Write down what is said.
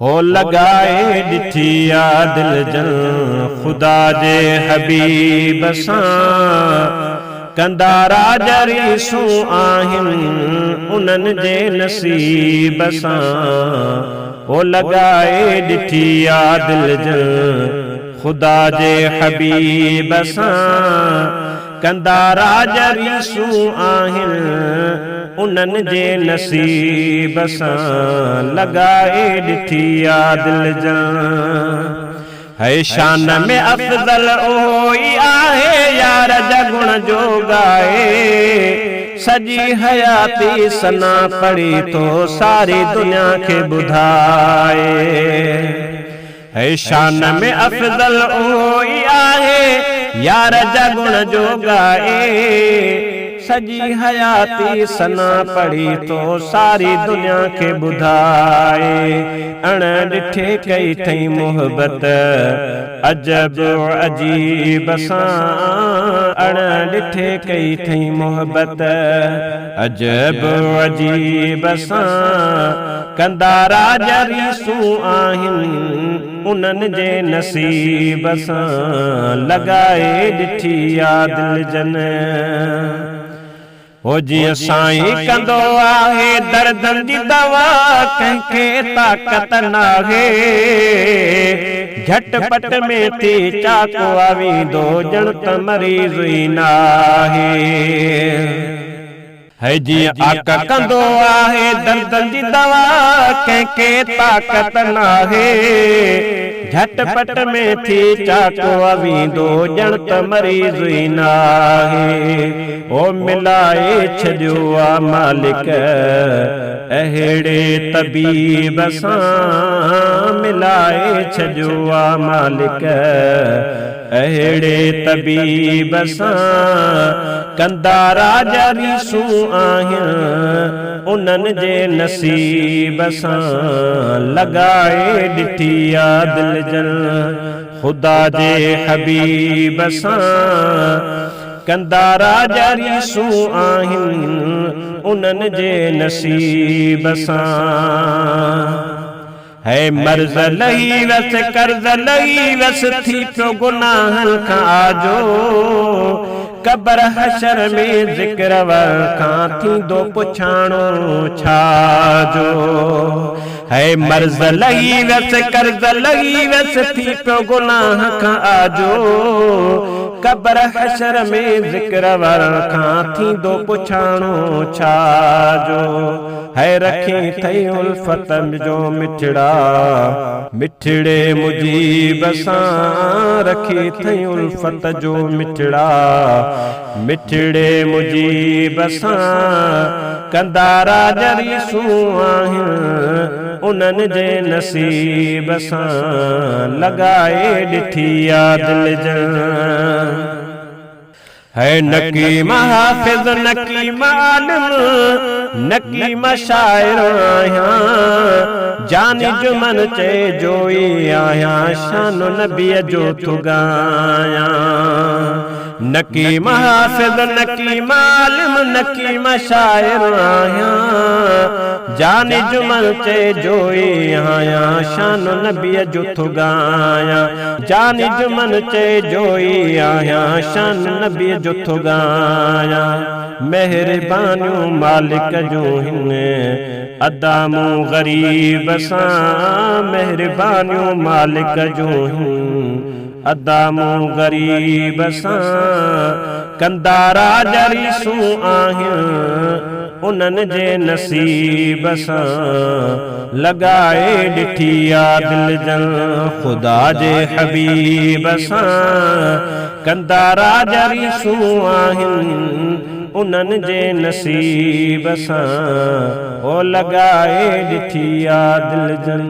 हो लगाए ॾिठी आ दिल जन खुदा जे हबीब सां कंदा राजरीसूं आहिनि उन्हनि जे नसीब सां हो लगाए ॾिठी आ दिल जन खुदा जे हबीब सां कंदा राजरीसूं आहिनि उन्हनि जे नसीब सां लगाए ॾिठी आ दिल जन है शान में अफज़ल ओ ही आहे यार जगुण जो गाए सजी हयाती सना पढ़ी तो सारी दुनिया के बुधाए है शान में अफज़ल ओ ही आहे यार जगुण जो गाए सजी हयाती सना पढ़ी तो सारी दुनिया के बुधाए अण ॾिठे कई थई मोहब्बत अजब अजीब सां अण ॾिठे कई थई मोहब्बत अजब अजीब सां कंदा राजरीसूं आहिनि उन्हनि जे नसीब सां लगाए ॾिठी आ दिल जन हो जियां साईं कंदो आहे दर्दनि जी दवा कंहिंखे ताक़त नाहे झटपट में थी चाको आवींदो ॼण त मरीज़ ई नाहे है जियां आका कंदो आहे दर्दनि जी दवा कंहिंखे ताक़त नाहे झटपट में थी चाको आवींदो ॼण त मरीज़ ई नाहे ओ मिलाए छॾियो आ मालिक अहिड़े तबीब सां मिलाए छॾियो आ मालिक अहिड़े तबीब सां कंदा राजरीसूं आहिनि उन्हनि जे नसीब सां लगाए ॾिठी आ दिल जन खुदा जे हबीब सां कंदा राजरीसूं आहिनि उन्हनि जे नसीब सां है मर्ज़ लही वस कर्ज़ लही वस थी पियो गुनाहनि खां आजो कबर हशर में ज़िक्र खां थींदो पुछाणो छाजो है मर्ज़ लही वस कर्ज़ लही वस थी पियो गुनाह खां आजो कबर हशर में ज़िक्र खां थींदो पुछाणो छाजो है रखी थई उल्फत जो मिठड़ा मिठड़े मुजीब सां रखी थई उल्फत जो मिठड़ा मिठड़े मुजीब सां कंदा राजरीसूं आहिनि उन्हनि जे नसीब सां लगाए ॾिठी आ दिल जन है नकी महाफिज नकी मालिम नकी मशाइर आहियां जानी जुमन चे जोई आहियां शान नबीअ जो थो गायां नकी महाफिज नकी मालिम नकी मशाइर आहियां जानी जुमन चे जोई आहियां शान नबीअ जो थो गायां जानी जुमन चे जोई आहियां शान नबीअ जो थो गायां मेहरबानियूं मालिक जो हिन अदा मूं ग़रीब सां मेहरबानियूं मालिक जो हिन अदा मूं ग़रीब सां कंदा राजरीसूं आहिनि उन्हनि जे नसीब सां लगाए ॾिठी आ दिल जन खुदा जे हबीब सां कंदा राजरीसूं आहिनि उन्हनि जे नसीब सां ओ लगाए ॾिठी आ दिल जन